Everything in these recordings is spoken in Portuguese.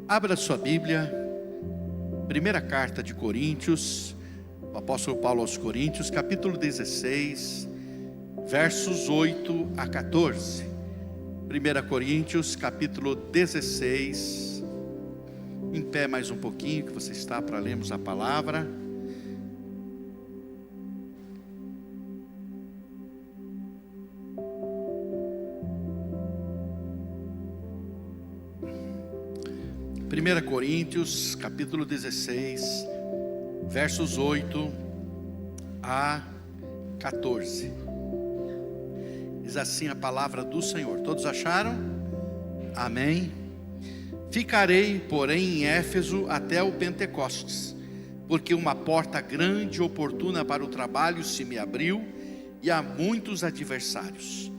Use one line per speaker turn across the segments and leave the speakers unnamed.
Abra sua Bíblia, primeira carta de Coríntios, o apóstolo Paulo aos Coríntios, capítulo 16, versos 8 a 14. 1 Coríntios, capítulo 16, em pé mais um pouquinho, que você está para lermos a palavra. Primeira Coríntios, capítulo 16, versos 8 a 14. Diz assim a palavra do Senhor. Todos acharam? Amém. Ficarei, porém, em Éfeso até o Pentecostes, porque uma porta grande e oportuna para o trabalho se me abriu, e há muitos adversários.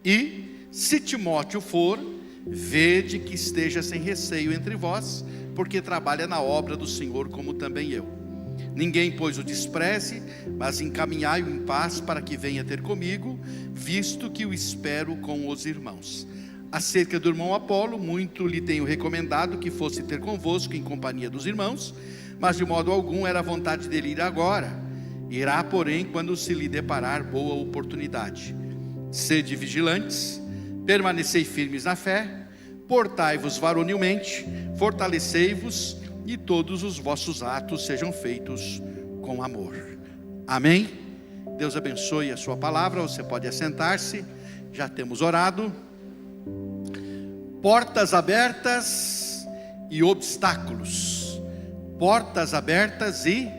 E, se Timóteo for, vede que esteja sem receio entre vós, porque trabalha na obra do Senhor como também eu. Ninguém, pois, o despreze, mas encaminhai-o em paz para que venha ter comigo, visto que o espero com os irmãos. Acerca do irmão Apolo, muito lhe tenho recomendado que fosse ter convosco em companhia dos irmãos, mas de modo algum era vontade dele ir agora. Irá, porém, quando se lhe deparar boa oportunidade. Sede vigilantes, permanecei firmes na fé, portai-vos varonilmente, fortalecei-vos, e todos os vossos atos sejam feitos com amor. Amém? Deus abençoe a sua palavra. Você pode assentar-se. Já temos orado. Portas abertas e obstáculos. Portas abertas e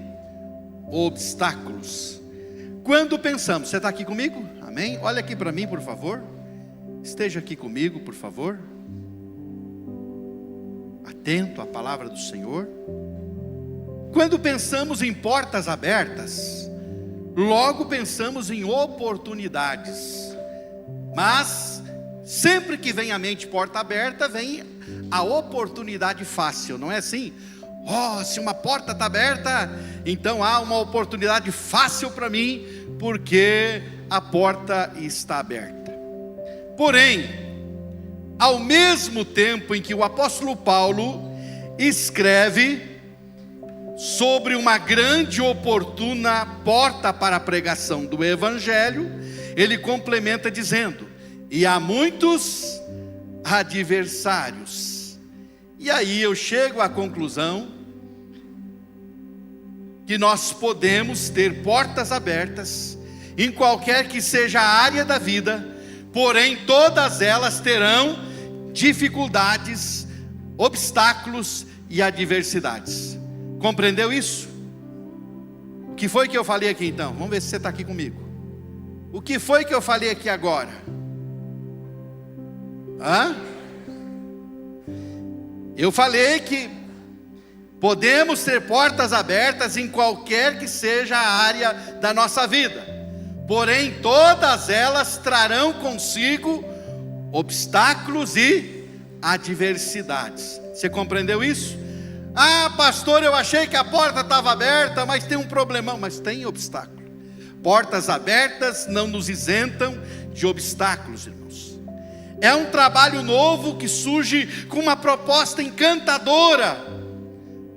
obstáculos. Quando pensamos, você está aqui comigo? Amém? Olha aqui para mim, por favor. Esteja aqui comigo, por favor. Atento à palavra do Senhor. Quando pensamos em portas abertas, logo pensamos em oportunidades. Mas sempre que vem à mente porta aberta, vem a oportunidade fácil, não é assim? Se uma porta está aberta, então há uma oportunidade fácil para mim, porque a porta está aberta. Porém, ao mesmo tempo em que o apóstolo Paulo escreve sobre uma grande e oportuna porta para a pregação do Evangelho, ele complementa dizendo: e há muitos adversários. E aí eu chego à conclusão que nós podemos ter portas abertas em qualquer que seja a área da vida, porém todas elas terão dificuldades, obstáculos e adversidades. Compreendeu isso? O que foi que eu falei aqui então? Vamos ver se você está aqui comigo. O que foi que eu falei aqui agora? Eu falei que podemos ter portas abertas em qualquer que seja a área da nossa vida, porém todas elas trarão consigo obstáculos e adversidades. Você compreendeu isso? Pastor, eu achei que a porta estava aberta, mas tem um problemão. Mas tem obstáculo. Portas abertas não nos isentam de obstáculos, irmãos. É um trabalho novo que surge com uma proposta encantadora,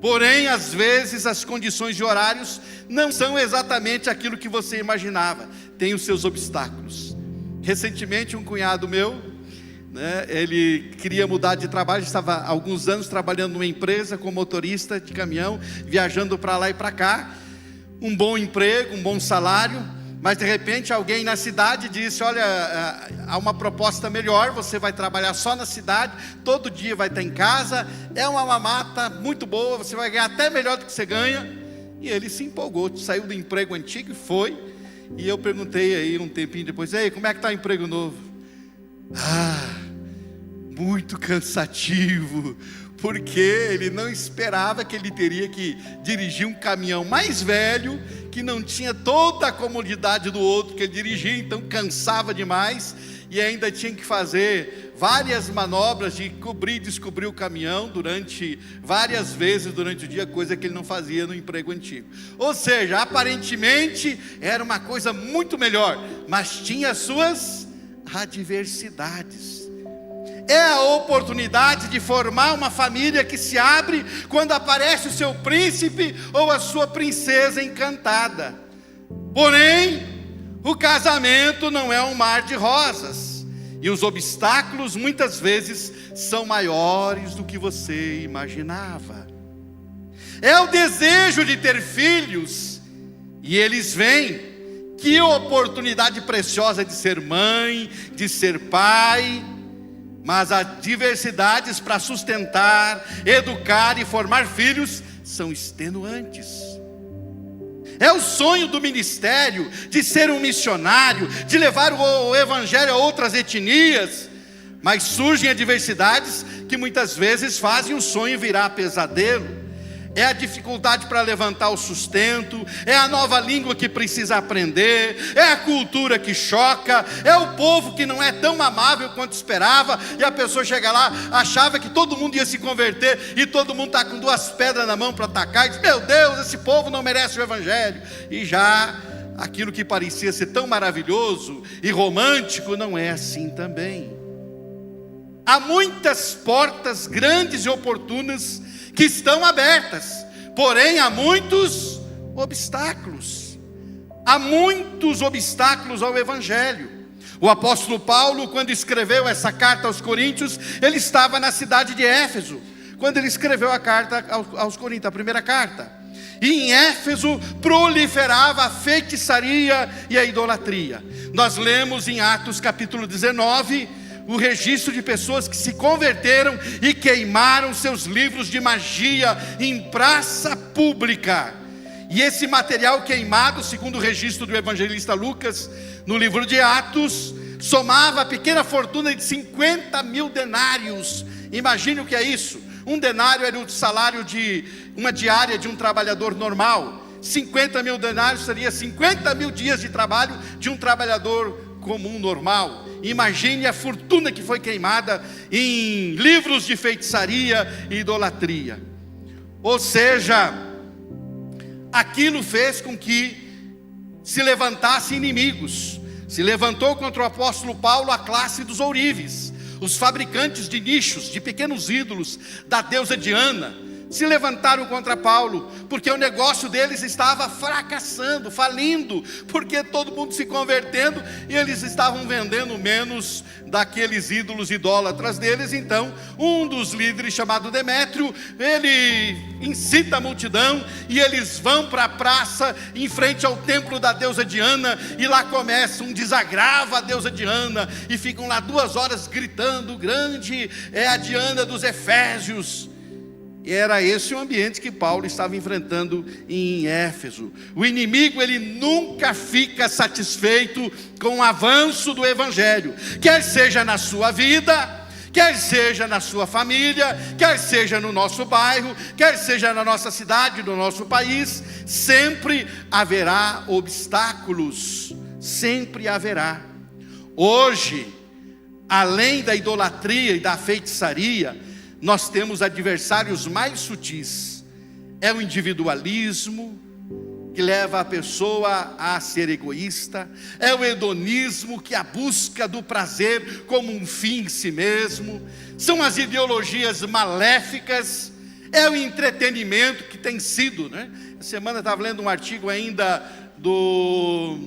porém às vezes as condições de horários não são exatamente aquilo que você imaginava. Tem os seus obstáculos. Recentemente um cunhado meu, ele queria mudar de trabalho, estava há alguns anos trabalhando numa empresa como motorista de caminhão, viajando para lá e para cá, um bom emprego, um bom salário, mas de repente alguém na cidade disse: olha, há uma proposta melhor, você vai trabalhar só na cidade, todo dia vai estar em casa, é uma mamata muito boa, você vai ganhar até melhor do que você ganha. E ele se empolgou, saiu do emprego antigo e foi. E eu perguntei aí um tempinho depois: ei, como é que está o emprego novo? Muito cansativo, porque ele não esperava que ele teria que dirigir um caminhão mais velho, que não tinha toda a comodidade do outro que ele dirigia, então cansava demais, e ainda tinha que fazer várias manobras de cobrir e descobrir o caminhão várias vezes durante o dia, coisa que ele não fazia no emprego antigo. Ou seja, aparentemente era uma coisa muito melhor, mas tinha suas adversidades. É a oportunidade de formar uma família que se abre quando aparece o seu príncipe ou a sua princesa encantada. Porém, o casamento não é um mar de rosas, e os obstáculos muitas vezes são maiores do que você imaginava. É o desejo de ter filhos, e eles vêm. Que oportunidade preciosa de ser mãe, de ser pai. Mas as adversidades para sustentar, educar e formar filhos são extenuantes. É o sonho do ministério de ser um missionário, de levar o evangelho a outras etnias. Mas surgem adversidades que muitas vezes fazem o sonho virar pesadelo. É a dificuldade para levantar o sustento, é a nova língua que precisa aprender, é a cultura que choca, é o povo que não é tão amável quanto esperava, e a pessoa chega lá, achava que todo mundo ia se converter, e todo mundo está com 2 pedras na mão para atacar, e diz: meu Deus, esse povo não merece o evangelho. E já aquilo que parecia ser tão maravilhoso e romântico, não é assim também. Há muitas portas grandes e oportunas que estão abertas, porém há muitos obstáculos. Há muitos obstáculos ao evangelho. O apóstolo Paulo, quando escreveu essa carta aos Coríntios, ele estava na cidade de Éfeso, quando ele escreveu a carta aos Coríntios, a primeira carta. E em Éfeso proliferava a feitiçaria e a idolatria. Nós lemos em Atos capítulo 19 o registro de pessoas que se converteram e queimaram seus livros de magia em praça pública. E esse material queimado, segundo o registro do evangelista Lucas, no livro de Atos, somava a pequena fortuna de 50 mil denários. Imagine o que é isso. Um denário era o salário de uma diária de um trabalhador normal. 50 mil denários seria 50 mil dias de trabalho de um trabalhador comum, normal. Imagine a fortuna que foi queimada em livros de feitiçaria e idolatria. Ou seja, aquilo fez com que se levantassem inimigos. Se levantou contra o apóstolo Paulo a classe dos ourives, os fabricantes de nichos, de pequenos ídolos da deusa Diana. Se levantaram contra Paulo, porque o negócio deles estava fracassando, falindo, porque todo mundo se convertendo, e eles estavam vendendo menos daqueles ídolos idólatras deles. Então, um dos líderes, chamado Demétrio, ele incita a multidão, e eles vão para a praça, em frente ao templo da deusa Diana, e lá começa um desagravo à deusa Diana, e ficam lá 2 horas gritando: grande é a Diana dos Efésios. E era esse o ambiente que Paulo estava enfrentando em Éfeso. O inimigo, ele nunca fica satisfeito com o avanço do evangelho, quer seja na sua vida, quer seja na sua família, quer seja no nosso bairro, quer seja na nossa cidade, no nosso país. Sempre haverá obstáculos, sempre haverá. Hoje, além da idolatria e da feitiçaria, nós temos adversários mais sutis. É o individualismo, que leva a pessoa a ser egoísta. É o hedonismo, que é a busca do prazer como um fim em si mesmo. São as ideologias maléficas. É o entretenimento que tem sido, né? Essa semana eu estava lendo um artigo ainda do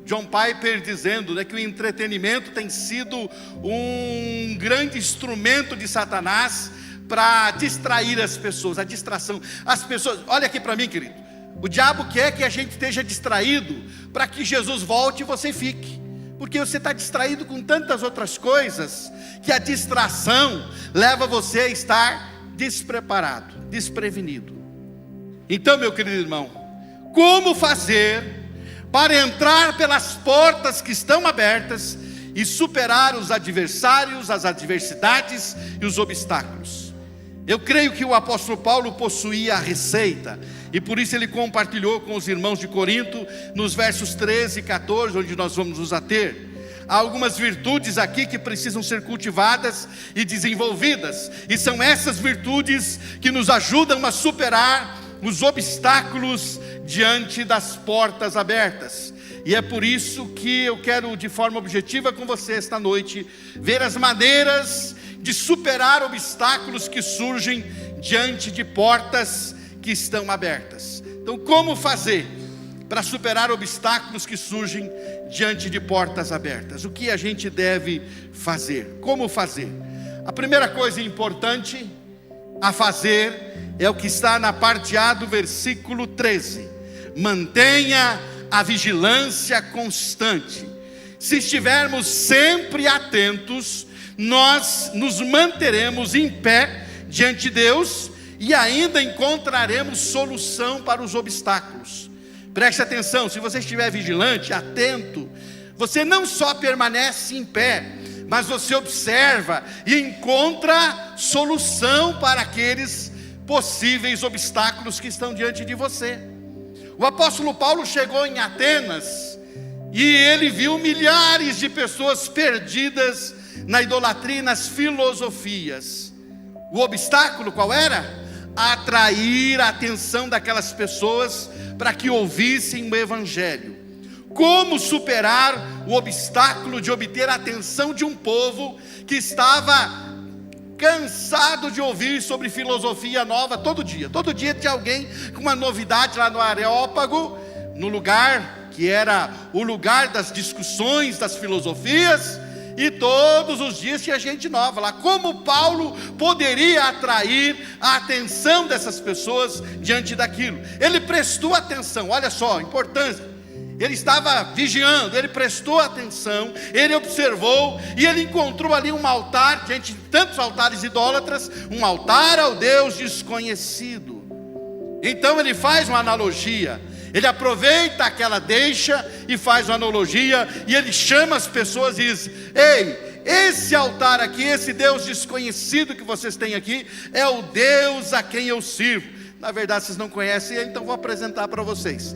John Piper dizendo, né, que o entretenimento tem sido um grande instrumento de Satanás para distrair as pessoas, a distração. As pessoas, olha aqui para mim, querido, o diabo quer que a gente esteja distraído para que Jesus volte e você fique, porque você está distraído com tantas outras coisas, que a distração leva você a estar despreparado, desprevenido. Então, meu querido irmão, como fazer para entrar pelas portas que estão abertas e superar os adversários, as adversidades e os obstáculos? Eu creio que o apóstolo Paulo possuía a receita, e por isso ele compartilhou com os irmãos de Corinto, nos versos 13 e 14, onde nós vamos nos ater. Há algumas virtudes aqui que precisam ser cultivadas e desenvolvidas, e são essas virtudes que nos ajudam a superar os obstáculos diante das portas abertas. E é por isso que eu quero, de forma objetiva com você esta noite, ver as maneiras de superar obstáculos que surgem diante de portas que estão abertas. Então, como fazer para superar obstáculos que surgem diante de portas abertas? O que a gente deve fazer? Como fazer? A primeira coisa importante a fazer é o que está na parte A do versículo 13. Mantenha a vigilância constante. Se estivermos sempre atentos, nós nos manteremos em pé diante de Deus e ainda encontraremos solução para os obstáculos. Preste atenção, se você estiver vigilante, atento, você não só permanece em pé, mas você observa e encontra solução para aqueles possíveis obstáculos que estão diante de você. O apóstolo Paulo chegou em Atenas e ele viu milhares de pessoas perdidas na idolatria e nas filosofias. O obstáculo qual era? Atrair a atenção daquelas pessoas para que ouvissem o evangelho. Como superar o obstáculo de obter a atenção de um povo que estava cansado de ouvir sobre filosofia nova todo dia? Todo dia tinha alguém com uma novidade lá no Areópago, no lugar que era o lugar das discussões, das filosofias, e todos os dias tinha gente nova lá. Como Paulo poderia atrair a atenção dessas pessoas diante daquilo? Ele prestou atenção, olha só a importância. Ele estava vigiando, ele prestou atenção, ele observou, e ele encontrou ali um altar, diante de tantos altares idólatras, um altar ao Deus desconhecido. Então ele faz uma analogia, ele aproveita aquela deixa e faz uma analogia, e ele chama as pessoas e diz: ei, esse altar aqui, esse Deus desconhecido que vocês têm aqui, é o Deus a quem eu sirvo. Na verdade vocês não conhecem ele, então vou apresentar para vocês.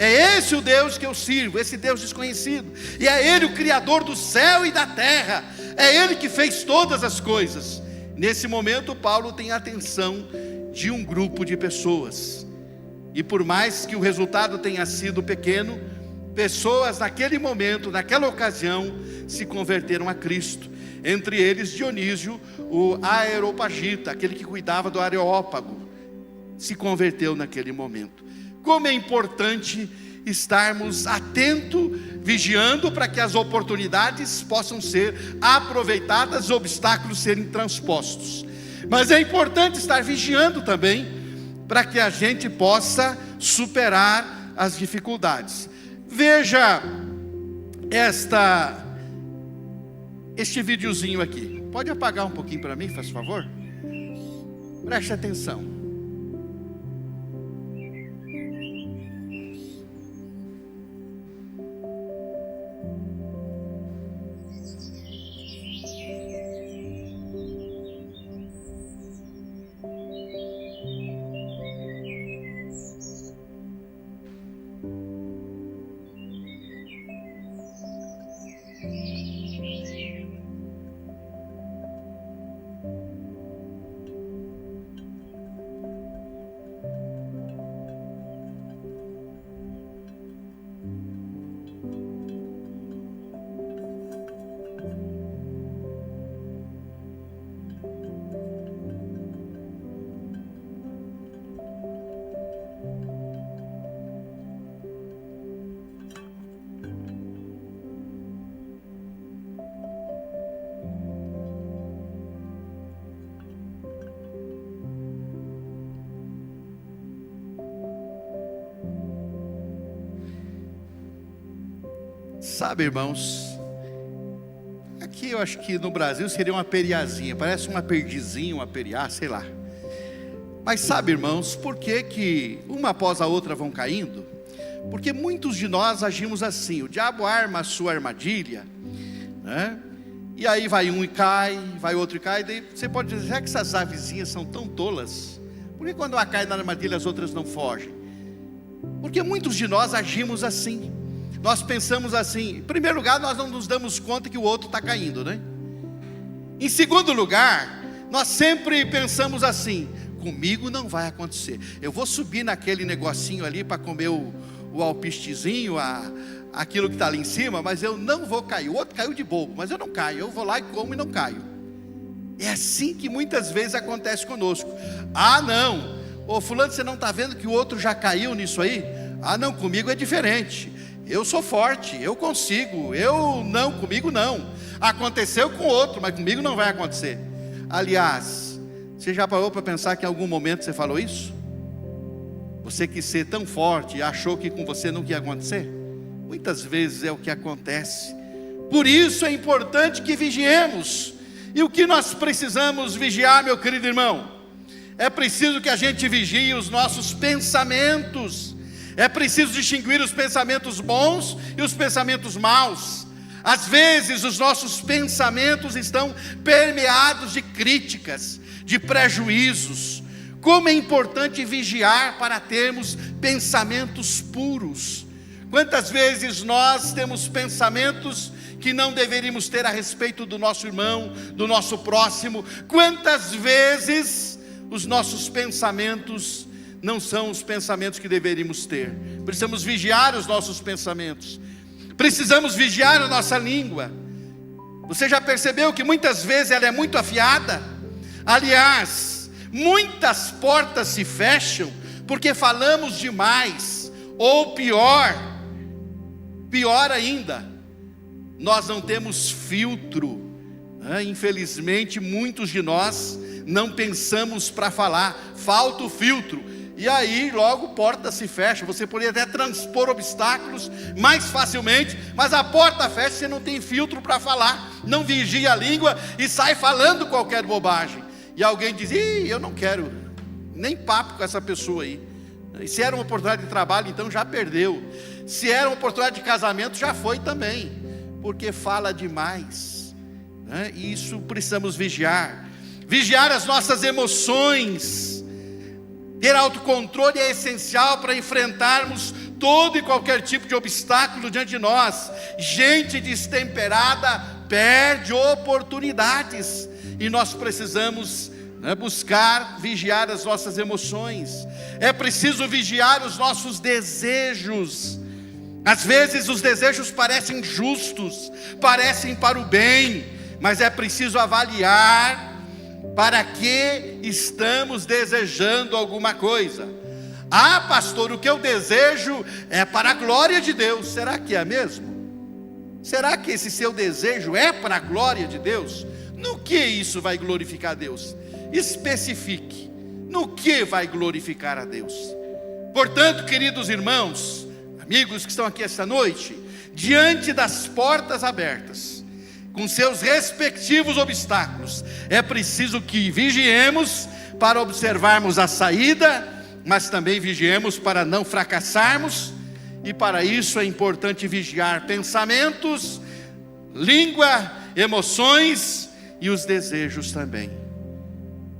É esse o Deus que eu sirvo, esse Deus desconhecido. E é Ele o Criador do céu e da terra. É Ele que fez todas as coisas. Nesse momento, Paulo tem a atenção de um grupo de pessoas. E por mais que o resultado tenha sido pequeno, pessoas naquele momento, naquela ocasião, se converteram a Cristo. Entre eles Dionísio, o Areopagita, aquele que cuidava do Areópago, se converteu naquele momento. Como é importante estarmos atentos, vigiando, para que as oportunidades possam ser aproveitadas e obstáculos serem transpostos. Mas é importante estar vigiando também, para que a gente possa superar as dificuldades. Veja este videozinho aqui. Pode apagar um pouquinho para mim, faz favor? Preste atenção. Sabe, irmãos, aqui eu acho que no Brasil seria uma periazinha, parece uma perdizinha, uma periá, sei lá. Mas sabe, irmãos, por que uma após a outra vão caindo? Porque muitos de nós agimos assim. O diabo arma a sua armadilha, né? E aí vai um e cai, vai outro e cai. Daí você pode dizer: será que essas avezinhas são tão tolas? Por que quando uma cai na armadilha as outras não fogem? Porque muitos de nós agimos assim. Nós pensamos assim: em primeiro lugar, nós não nos damos conta que o outro está caindo, né? Em segundo lugar, nós sempre pensamos assim: comigo não vai acontecer. Eu vou subir naquele negocinho ali para comer o alpistezinho, aquilo que está ali em cima, mas eu não vou cair. O outro caiu de bobo, mas eu não caio. Eu vou lá e como e não caio. É assim que muitas vezes acontece conosco. Ah, não, ô fulano, você não está vendo que o outro já caiu nisso aí? Ah, não, comigo é diferente. Eu sou forte, eu consigo. Comigo não. Aconteceu com outro, mas comigo não vai acontecer. Aliás, você já parou para pensar que em algum momento você falou isso? Você quis ser tão forte e achou que com você não ia acontecer? Muitas vezes é o que acontece. Por isso é importante que vigiemos. E o que nós precisamos vigiar, meu querido irmão? É preciso que a gente vigie os nossos pensamentos. É preciso distinguir os pensamentos bons e os pensamentos maus. Às vezes os nossos pensamentos estão permeados de críticas, de prejuízos. Como é importante vigiar para termos pensamentos puros. Quantas vezes nós temos pensamentos que não deveríamos ter a respeito do nosso irmão, do nosso próximo? Quantas vezes os nossos pensamentos não são os pensamentos que deveríamos ter? Precisamos vigiar os nossos pensamentos. Precisamos vigiar a nossa língua. Você já percebeu que muitas vezes ela é muito afiada? Aliás, muitas portas se fecham porque falamos demais. Ou pior ainda, nós não temos filtro. Infelizmente muitos de nós não pensamos para falar, falta o filtro, e aí logo porta se fecha. Você poderia até transpor obstáculos mais facilmente, mas a porta fecha, você não tem filtro para falar, não vigia a língua e sai falando qualquer bobagem, e alguém diz: eu não quero nem papo com essa pessoa aí. E se era uma oportunidade de trabalho, então já perdeu. Se era uma oportunidade de casamento, já foi também, porque fala demais, e isso precisamos vigiar. Vigiar as nossas emoções. Ter autocontrole é essencial para enfrentarmos todo e qualquer tipo de obstáculo diante de nós. Gente destemperada perde oportunidades, e nós precisamos buscar vigiar as nossas emoções. É preciso vigiar os nossos desejos. Às vezes os desejos parecem justos, parecem para o bem, mas é preciso avaliar para que estamos desejando alguma coisa. Ah, pastor, o que eu desejo é para a glória de Deus. Será que é mesmo? Será que esse seu desejo é para a glória de Deus? No que isso vai glorificar a Deus? Especifique, no que vai glorificar a Deus? Portanto, queridos irmãos, amigos que estão aqui esta noite, diante das portas abertas, com seus respectivos obstáculos, é preciso que vigiemos para observarmos a saída, mas também vigiemos para não fracassarmos, e para isso é importante vigiar pensamentos, língua, emoções e os desejos também.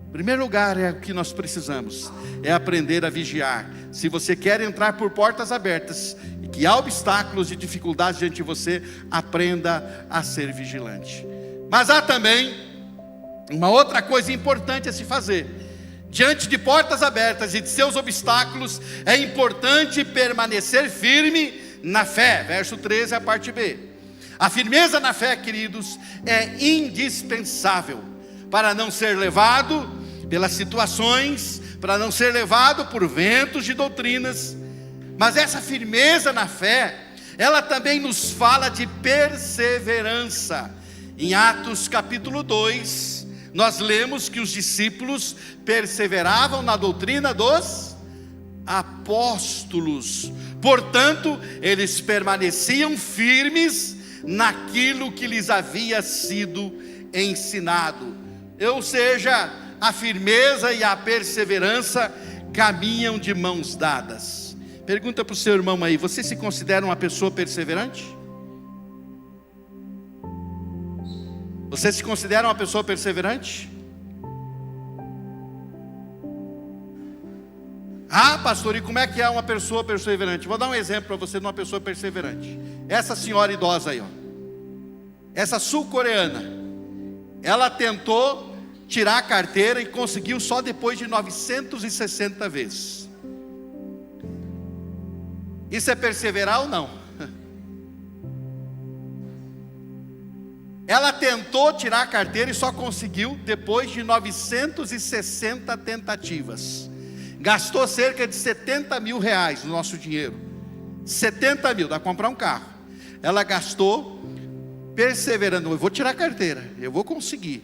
Em primeiro lugar, é o que nós precisamos, é aprender a vigiar. Se você quer entrar por portas abertas e que há obstáculos e dificuldades diante de você, aprenda a ser vigilante. Mas há também uma outra coisa importante a se fazer. Diante de portas abertas e de seus obstáculos, é importante permanecer firme na fé. Verso 13, a parte B. A firmeza na fé, queridos, é indispensável para não ser levado pelas situações, para não ser levado por ventos de doutrinas. Mas essa firmeza na fé, ela também nos fala de perseverança. Em Atos capítulo 2, nós lemos que os discípulos perseveravam na doutrina dos apóstolos. Portanto, eles permaneciam firmes naquilo que lhes havia sido ensinado. Ou seja, a firmeza e a perseverança caminham de mãos dadas. Pergunta para o seu irmão aí: você se considera uma pessoa perseverante? Você se considera uma pessoa perseverante? Ah, pastor, e como é que é uma pessoa perseverante? Vou dar um exemplo para você de uma pessoa perseverante. Essa senhora idosa aí, ó, essa sul-coreana, ela tentou tirar a carteira e conseguiu só depois de 960 vezes. Isso é perseverar ou não? Ela tentou tirar a carteira e só conseguiu depois de 960 tentativas. Gastou cerca de 70 mil reais no nosso dinheiro. 70 mil, dá para comprar um carro. Ela gastou perseverando. Eu vou tirar a carteira, eu vou conseguir.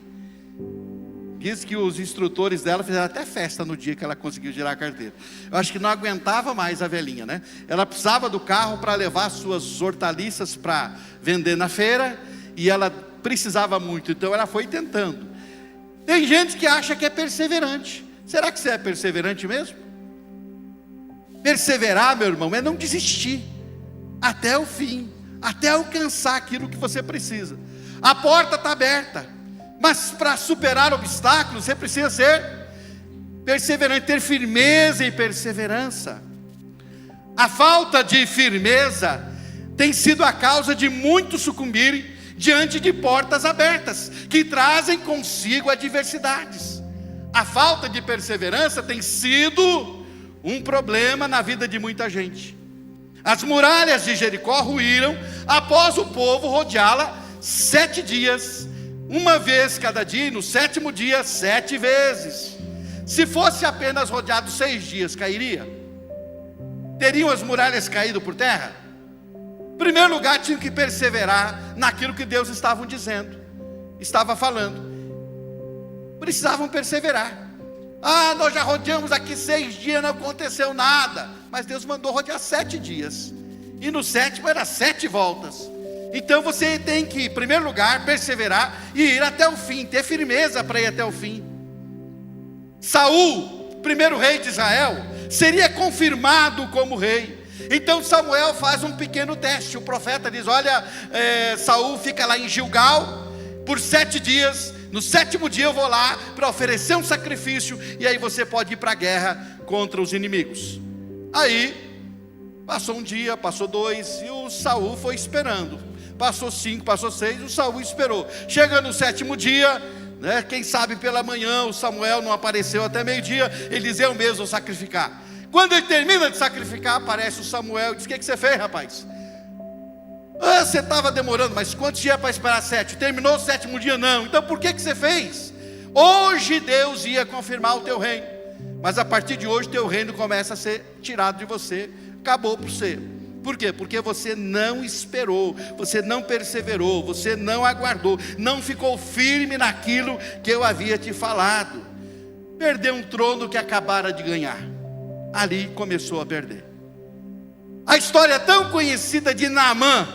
Diz que os instrutores dela fizeram até festa no dia que ela conseguiu tirar a carteira. Eu acho que não aguentava mais a velhinha, né? Ela precisava do carro para levar suas hortaliças para vender na feira. E ela precisava muito, então ela foi tentando. Tem gente que acha que é perseverante. Será que você é perseverante mesmo? Perseverar, meu irmão, é não desistir até o fim, até alcançar aquilo que você precisa. A porta está aberta, mas para superar obstáculos você precisa ser perseverante, ter firmeza e perseverança. A falta de firmeza tem sido a causa de muitos sucumbirem diante de portas abertas, que trazem consigo adversidades. A falta de perseverança tem sido um problema na vida de muita gente. As muralhas de Jericó ruíram após o povo rodeá-la 7 dias, uma vez cada dia, e no 7º dia 7 vezes. Se fosse apenas rodeado 6 dias, cairia? Teriam as muralhas caído por terra? Em primeiro lugar, tinham que perseverar naquilo que Deus estava dizendo, estava falando. Precisavam perseverar. Nós já rodeamos aqui 6 dias, não aconteceu nada. Mas Deus mandou rodear 7 dias. E no 7º era 7 voltas. Então você tem que, em primeiro lugar, perseverar e ir até o fim, ter firmeza para ir até o fim. Saul, primeiro rei de Israel, seria confirmado como rei. Então Samuel faz um pequeno teste. O profeta diz: olha, Saul fica lá em Gilgal por 7 dias. No 7º dia eu vou lá para oferecer um sacrifício, e aí você pode ir para a guerra contra os inimigos. Aí passou um dia, passou 2, e o Saul foi esperando. Passou 5, passou 6, o Saul esperou. Chega no 7º dia, né, quem sabe pela manhã, o Samuel não apareceu até meio-dia. Ele diz: eu mesmo vou sacrificar. Quando ele termina de sacrificar, aparece o Samuel e diz: o que você fez, rapaz? Você estava demorando, mas quantos dias para esperar 7? Terminou o 7º dia? Não. Então por que você fez? Hoje Deus ia confirmar o teu reino, mas a partir de hoje teu reino começa a ser tirado de você. Acabou por você. Por quê? Porque você não esperou, você não perseverou, você não aguardou, não ficou firme naquilo que eu havia te falado. Perdeu um trono que acabara de ganhar. Ali começou a perder. A história tão conhecida de Naamã,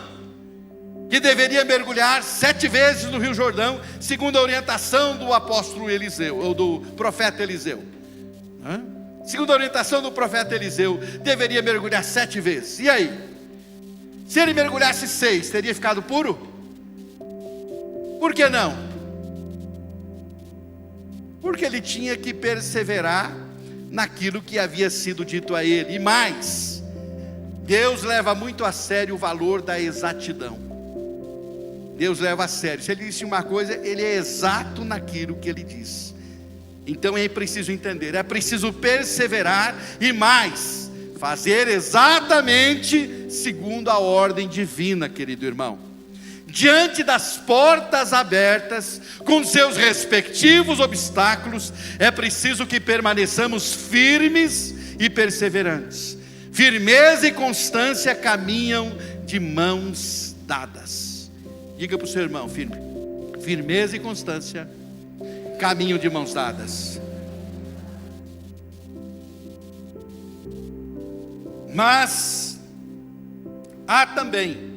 que deveria mergulhar 7 vezes no Rio Jordão, segundo a orientação do apóstolo Eliseu, ou do profeta Eliseu. Segundo a orientação do profeta Eliseu, deveria mergulhar 7 vezes. E aí? Se ele mergulhasse 6, teria ficado puro? Por que não? Porque ele tinha que perseverar naquilo que havia sido dito a ele. E mais, Deus leva muito a sério o valor da exatidão. Deus leva a sério. Se ele disse uma coisa, ele é exato naquilo que ele diz. Então é preciso entender, é preciso perseverar e mais, fazer exatamente segundo a ordem divina, querido irmão. Diante das portas abertas, com seus respectivos obstáculos, é preciso que permaneçamos firmes e perseverantes. Firmeza e constância caminham de mãos dadas. Diga para o seu irmão: firmeza e constância caminham de mãos dadas. Mas há também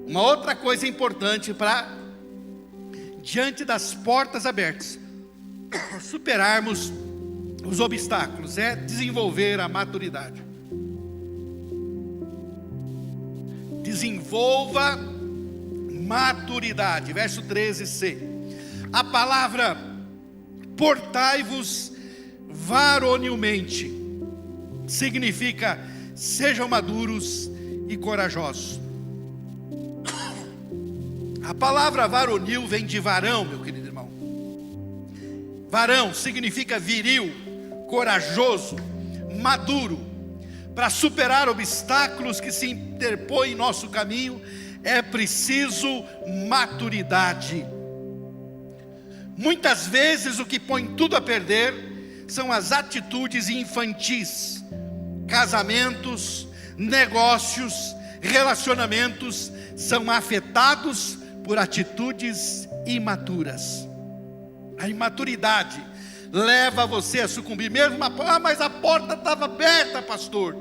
uma outra coisa importante para, diante das portas abertas, superarmos os obstáculos, é desenvolver a maturidade. Desenvolva maturidade. Verso 13c. A palavra portai-vos varonilmente significa: sejam maduros e corajosos. A palavra varonil vem de varão, meu querido irmão. Varão significa viril, corajoso, maduro. Para superar obstáculos que se interpõem em nosso caminho, é preciso maturidade. Muitas vezes o que põe tudo a perder são as atitudes infantis. Casamentos, negócios, relacionamentos são afetados por atitudes imaturas. A imaturidade leva você a sucumbir. Mesmo mas a porta estava aberta, pastor.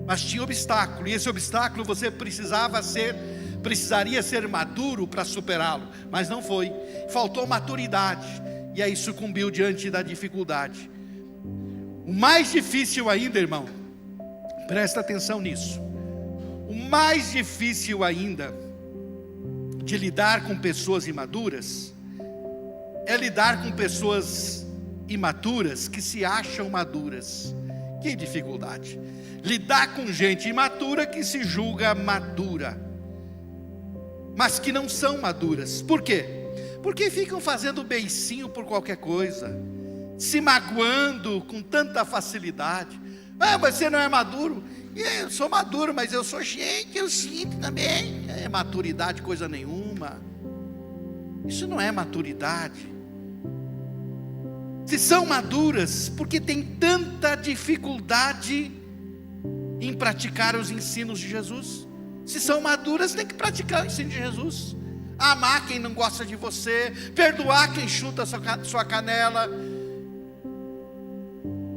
Mas tinha obstáculo, e esse obstáculo você precisaria ser maduro para superá-lo, mas não foi. Faltou maturidade, e aí sucumbiu diante da dificuldade. O mais difícil ainda, irmão, presta atenção nisso. O mais difícil ainda de lidar com pessoas imaduras é lidar com pessoas imaturas que se acham maduras. Que dificuldade! Lidar com gente imatura que se julga madura, mas que não são maduras. Por quê? Porque ficam fazendo beicinho por qualquer coisa, se magoando com tanta facilidade. Mas você não é maduro? Eu sou maduro, mas eu sou gente, eu sinto também. É maturidade coisa nenhuma. Isso não é maturidade. Se são maduras, porque tem tanta dificuldade em praticar os ensinos de Jesus. Se são maduras, tem que praticar o ensino de Jesus. Amar quem não gosta de você, perdoar quem chuta sua canela.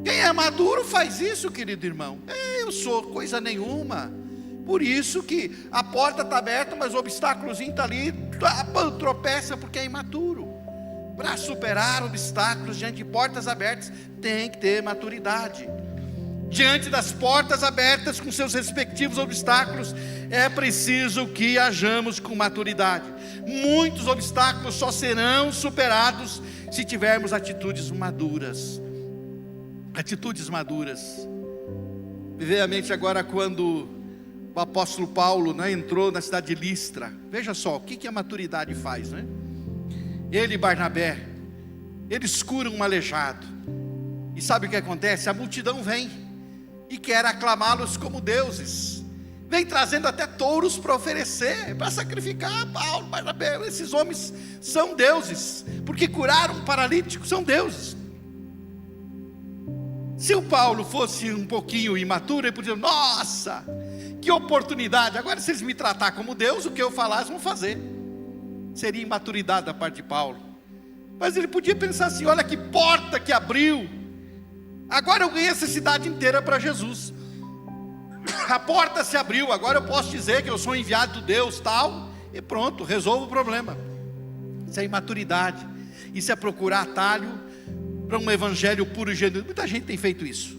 Quem é maduro faz isso, querido irmão. Eu sou coisa nenhuma. Por isso que a porta está aberta, mas o obstáculozinho está ali, tropeça porque é imaturo. Para superar obstáculos diante de portas abertas, tem que ter maturidade. Diante das portas abertas com seus respectivos obstáculos, é preciso que hajamos com maturidade. Muitos obstáculos só serão superados se tivermos atitudes maduras. Atitudes maduras. Me veio à mente agora quando o apóstolo Paulo, entrou na cidade de Listra. Veja só, o que a maturidade faz, né? Ele e Barnabé, eles curam um aleijado. E sabe o que acontece? A multidão vem e quer aclamá-los como deuses. Vem trazendo até touros para oferecer, para sacrificar. Paulo, Barnabé, esses homens são deuses, porque curaram um paralítico, são deuses. Se o Paulo fosse um pouquinho imaturo, ele podia dizer: nossa, que oportunidade, agora se eles me tratar como Deus, o que eu falar eles vão fazer. Seria imaturidade da parte de Paulo. Mas ele podia pensar assim: olha que porta que abriu, agora eu ganhei essa cidade inteira para Jesus. A porta se abriu, agora eu posso dizer que eu sou enviado de Deus, tal, e pronto, resolvo o problema. Isso é imaturidade. Isso é procurar atalho para um evangelho puro e genuíno. Muita gente tem feito isso,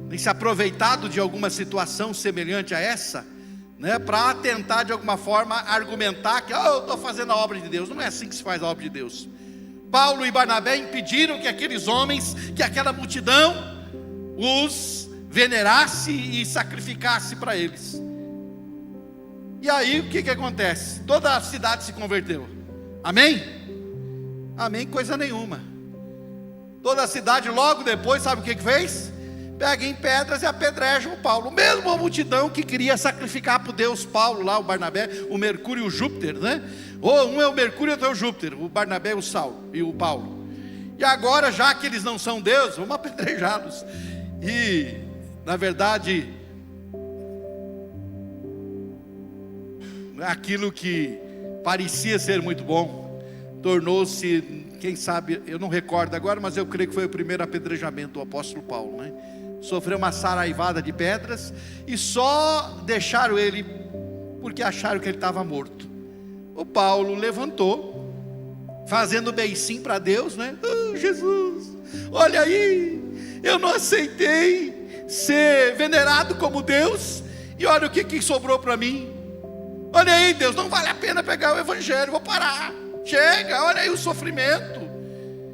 tem se aproveitado de alguma situação semelhante a essa, para tentar de alguma forma argumentar que eu estou fazendo a obra de Deus. Não é assim que se faz a obra de Deus. Paulo e Barnabé impediram que aqueles homens, que aquela multidão os venerasse e sacrificasse para eles. E aí o que acontece? Toda a cidade se converteu. Amém? Amém, coisa nenhuma. Toda a cidade logo depois, sabe o que fez? Pega em pedras e apedrejam o Paulo. Mesmo a multidão que queria sacrificar para o Deus Paulo lá, o Barnabé, o Mercúrio e o Júpiter, Ou um é o Mercúrio e outro é o Júpiter, o Barnabé e o Paulo. E agora, já que eles não são deuses, vamos apedrejá-los. E, na verdade, aquilo que parecia ser muito bom, tornou-se, quem sabe, eu não recordo agora, mas eu creio que foi o primeiro apedrejamento do apóstolo Paulo, Sofreu uma saraivada de pedras, e só deixaram ele, porque acharam que ele estava morto. O Paulo levantou, fazendo beicinho para Deus, Oh, Jesus, olha aí, eu não aceitei ser venerado como Deus, e olha o que sobrou para mim. Olha aí, Deus, não vale a pena pegar o evangelho, vou parar. Chega, olha aí o sofrimento.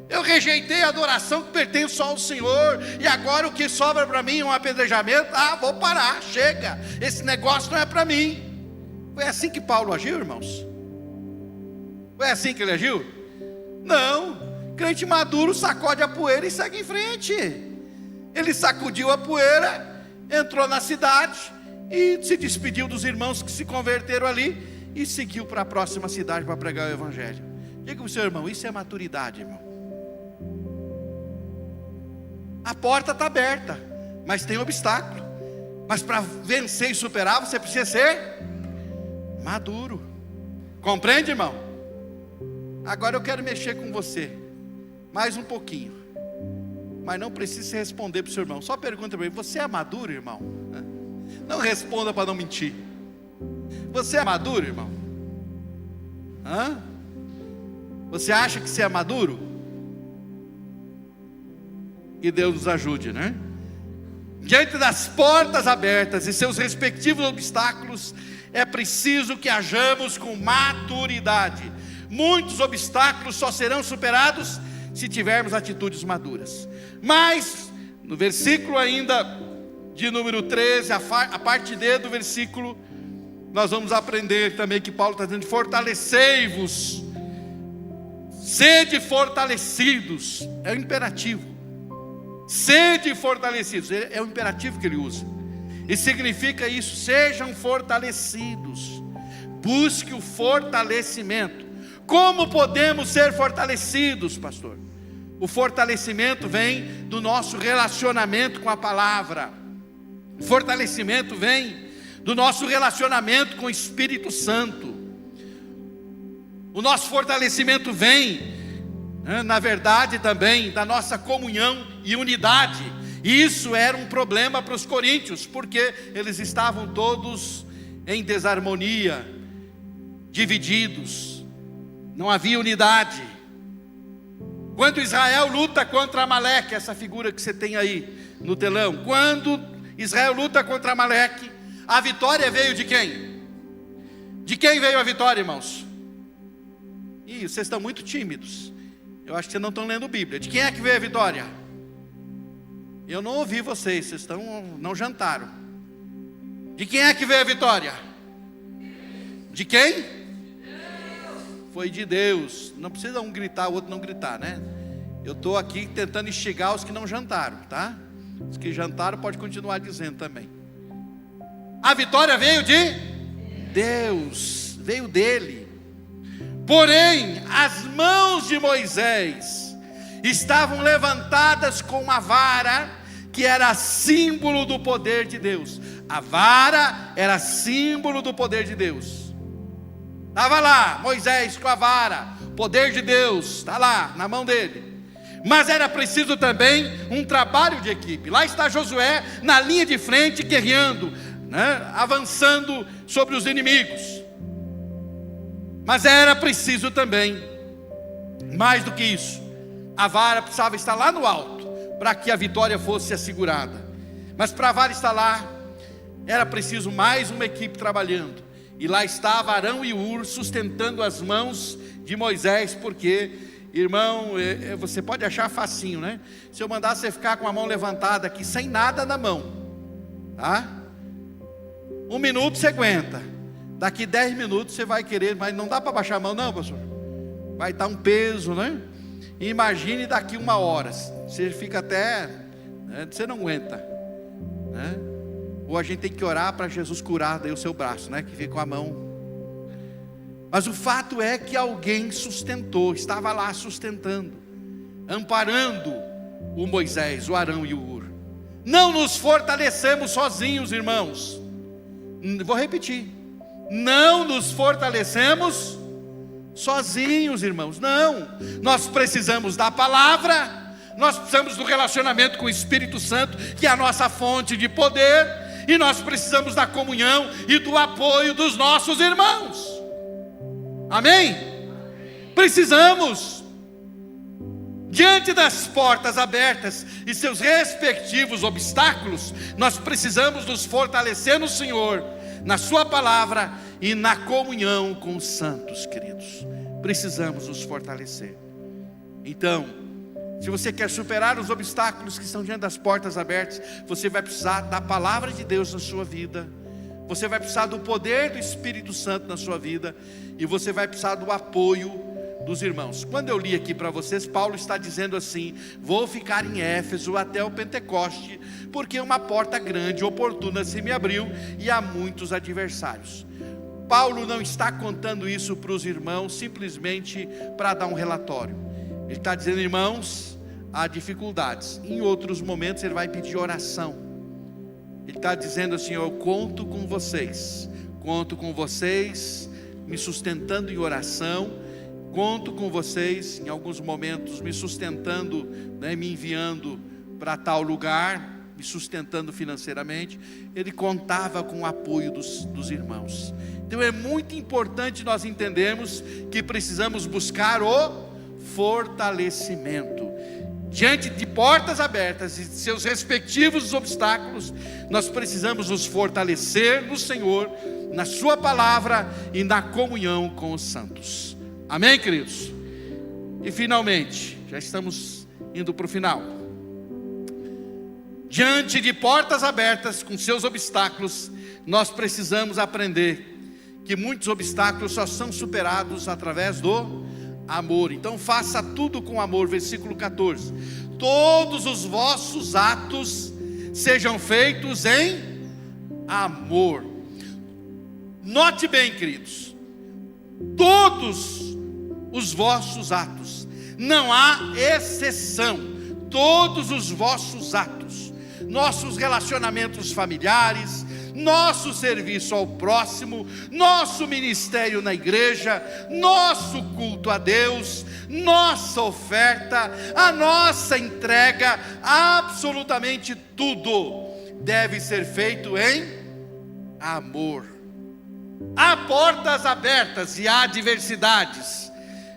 Eu rejeitei a adoração que pertence só ao Senhor, e agora o que sobra para mim é um apedrejamento. Vou parar, chega, esse negócio não é para mim. Foi assim que Paulo agiu, irmãos? Foi assim que ele agiu? Não. Crente maduro sacode a poeira e segue em frente. Ele sacudiu a poeira, entrou na cidade e se despediu dos irmãos que se converteram ali e seguiu para a próxima cidade para pregar o evangelho. Diga para o seu irmão, isso é maturidade, irmão. A porta está aberta, mas tem obstáculo. Mas para vencer e superar, você precisa ser maduro. Compreende, irmão? Agora eu quero mexer com você mais um pouquinho, mas não precisa responder para o seu irmão. Só pergunta para ele, você é maduro, irmão? Não responda para não mentir. Você é maduro, irmão? Hã? Você acha que você é maduro? Que Deus nos ajude, né? Diante das portas abertas e seus respectivos obstáculos, é preciso que hajamos com maturidade. Muitos obstáculos só serão superados se tivermos atitudes maduras. Mas, no versículo ainda de número 13, a parte D do versículo, nós vamos aprender também que Paulo está dizendo, fortalecei-vos, sede fortalecidos, é o imperativo. Sede fortalecidos, é o imperativo que ele usa. E significa isso, sejam fortalecidos. Busque o fortalecimento. Como podemos ser fortalecidos, pastor? O fortalecimento vem do nosso relacionamento com a palavra. O fortalecimento vem do nosso relacionamento com o Espírito Santo. O nosso fortalecimento vem, na verdade também, da nossa comunhão e unidade. E isso era um problema para os coríntios, porque eles estavam todos em desarmonia, divididos, não havia unidade. Quando Israel luta contra Amaleque, essa figura que você tem aí no telão, quando Israel luta contra Amaleque, a vitória veio de quem? De quem veio a vitória, irmãos? Ih, vocês estão muito tímidos. Eu acho que vocês não estão lendo Bíblia. De quem é que veio a vitória? Eu não ouvi vocês não jantaram. De quem é que veio a vitória? De quem? Foi de Deus. Não precisa um gritar, o outro não gritar, né? Eu estou aqui tentando instigar os que não jantaram, tá? Os que jantaram pode continuar dizendo também. A vitória veio de Deus, veio dele. Porém, as mãos de Moisés estavam levantadas com uma vara que era símbolo do poder de Deus. A vara era símbolo do poder de Deus. Estava lá Moisés com a vara, poder de Deus, está lá na mão dele. Mas era preciso também um trabalho de equipe. Lá está Josué na linha de frente, guerreando, né, avançando sobre os inimigos. Mas era preciso também, mais do que isso, a vara precisava estar lá no alto, para que a vitória fosse assegurada. Mas para a vara estar lá, era preciso mais uma equipe trabalhando. E lá estava Arão e Hur sustentando as mãos de Moisés, porque, irmão, você pode achar facinho, né? Se eu mandar você ficar com a mão levantada aqui, sem nada na mão, tá? 1 minuto você aguenta, daqui 10 minutos você vai querer, mas não dá para baixar a mão não, pastor. Vai estar um peso, né? Imagine daqui 1 hora, você fica até, né? Você não aguenta, né? Ou a gente tem que orar para Jesus curar daí o seu braço, né? Que fica com a mão. Mas o fato é que alguém sustentou, estava lá sustentando, amparando o Moisés, o Arão e o Hur. Não nos fortalecemos sozinhos, irmãos. Vou repetir. Não nos fortalecemos sozinhos, irmãos. Não. Nós precisamos da palavra. Nós precisamos do relacionamento com o Espírito Santo, que é a nossa fonte de poder. E nós precisamos da comunhão e do apoio dos nossos irmãos. Amém? Precisamos. Diante das portas abertas e seus respectivos obstáculos, nós precisamos nos fortalecer no Senhor, na sua palavra e na comunhão com os santos, queridos. Precisamos nos fortalecer. Então, se você quer superar os obstáculos que estão diante das portas abertas, você vai precisar da palavra de Deus na sua vida. Você vai precisar do poder do Espírito Santo na sua vida. E você vai precisar do apoio dos irmãos. Quando eu li aqui para vocês, Paulo está dizendo assim: vou ficar em Éfeso até o Pentecoste, porque uma porta grande e oportuna se me abriu e há muitos adversários. Paulo não está contando isso para os irmãos simplesmente para dar um relatório. Ele está dizendo: irmãos, há dificuldades. Em outros momentos ele vai pedir oração. Ele está dizendo assim: eu conto com vocês me sustentando em oração, conto com vocês em alguns momentos me sustentando, me enviando para tal lugar, me sustentando financeiramente. Ele contava com o apoio dos irmãos. Então é muito importante nós entendermos que precisamos buscar o fortalecimento. Diante de portas abertas e de seus respectivos obstáculos, nós precisamos nos fortalecer no Senhor, na sua palavra e na comunhão com os santos. Amém, queridos? E finalmente, já estamos indo para o final. Diante de portas abertas com seus obstáculos, nós precisamos aprender que muitos obstáculos só são superados através do amor. Então faça tudo com amor. Versículo 14: todos os vossos atos sejam feitos em amor. Note bem, queridos, todos os vossos atos, não há exceção. Todos os vossos atos, nossos relacionamentos familiares, nosso serviço ao próximo, nosso ministério na igreja, nosso culto a Deus, nossa oferta, a nossa entrega, absolutamente tudo deve ser feito em amor. Há portas abertas e há adversidades,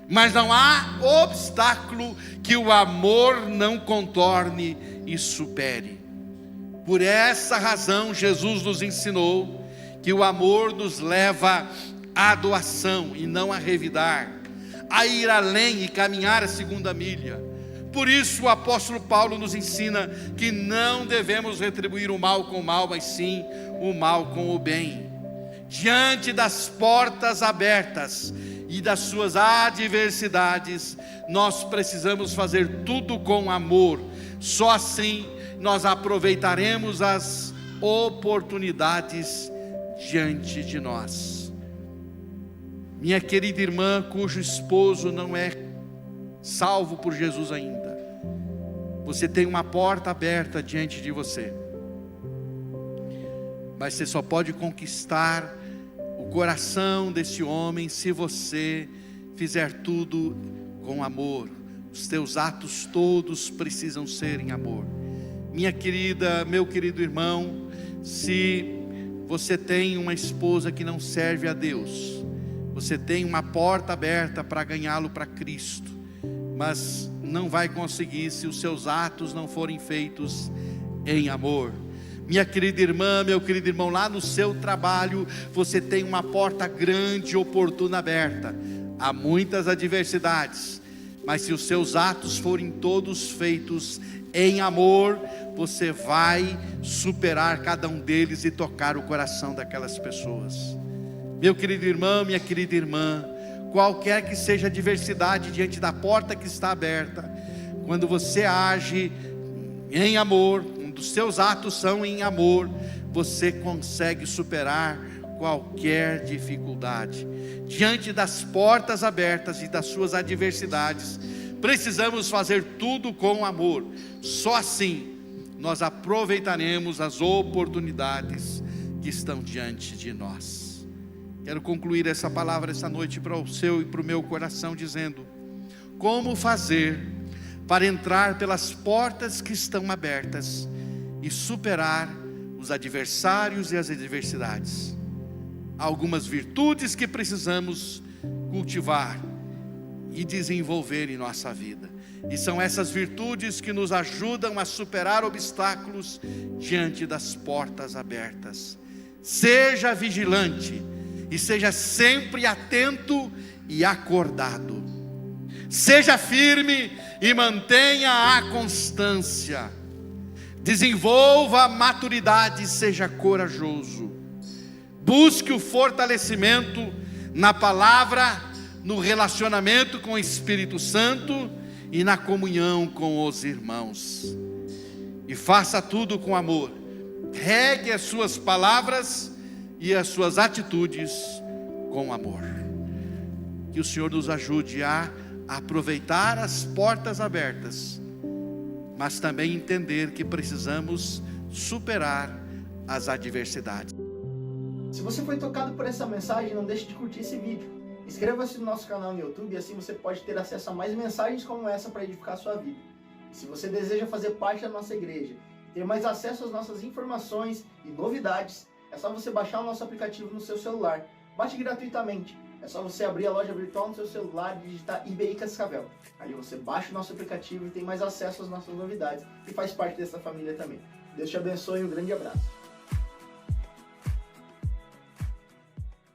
mas não há obstáculo que o amor não contorne e supere. Por essa razão, Jesus nos ensinou que o amor nos leva à doação e não a revidar, a ir além e caminhar a segunda milha. Por isso o apóstolo Paulo nos ensina que não devemos retribuir o mal com o mal, mas sim o mal com o bem. Diante das portas abertas e das suas adversidades, nós precisamos fazer tudo com amor. Só assim nós aproveitaremos as oportunidades diante de nós. Minha querida irmã, cujo esposo não é salvo por Jesus ainda, você tem uma porta aberta diante de você, mas você só pode conquistar o coração desse homem se você fizer tudo com amor. Os teus atos todos precisam ser em amor. Minha querida, meu querido irmão, se você tem uma esposa que não serve a Deus, você tem uma porta aberta para ganhá-lo para Cristo, mas não vai conseguir se os seus atos não forem feitos em amor. Minha querida irmã, meu querido irmão, lá no seu trabalho, você tem uma porta grande e oportuna aberta. Há muitas adversidades, mas se os seus atos forem todos feitos em amor, você vai superar cada um deles e tocar o coração daquelas pessoas. Meu querido irmão, minha querida irmã, qualquer que seja a adversidade diante da porta que está aberta, quando você age em amor, os seus atos são em amor, você consegue superar qualquer dificuldade. Diante das portas abertas e das suas adversidades, precisamos fazer tudo com amor. Só assim nós aproveitaremos as oportunidades que estão diante de nós. Quero concluir essa palavra essa noite para o seu e para o meu coração dizendo: como fazer para entrar pelas portas que estão abertas e superar os adversários e as adversidades. Há algumas virtudes que precisamos cultivar e desenvolver em nossa vida, e são essas virtudes que nos ajudam a superar obstáculos diante das portas abertas. Seja vigilante e seja sempre atento e acordado. Seja firme e mantenha a constância. Desenvolva a maturidade e seja corajoso. Busque o fortalecimento na palavra, no relacionamento com o Espírito Santo e na comunhão com os irmãos. E faça tudo com amor. Regue as suas palavras e as suas atitudes com amor. Que o Senhor nos ajude a aproveitar as portas abertas, mas também entender que precisamos superar as adversidades.
Se você foi tocado por essa mensagem, não deixe de curtir esse vídeo. Inscreva-se no nosso canal no YouTube e assim você pode ter acesso a mais mensagens como essa para edificar a sua vida. E se você deseja fazer parte da nossa igreja, ter mais acesso às nossas informações e novidades, é só você baixar o nosso aplicativo no seu celular. Baixe gratuitamente. É só você abrir a loja virtual no seu celular e digitar IBI Cascavel. Ali você baixa o nosso aplicativo e tem mais acesso às nossas novidades e faz parte dessa família também. Deus te abençoe e um grande abraço.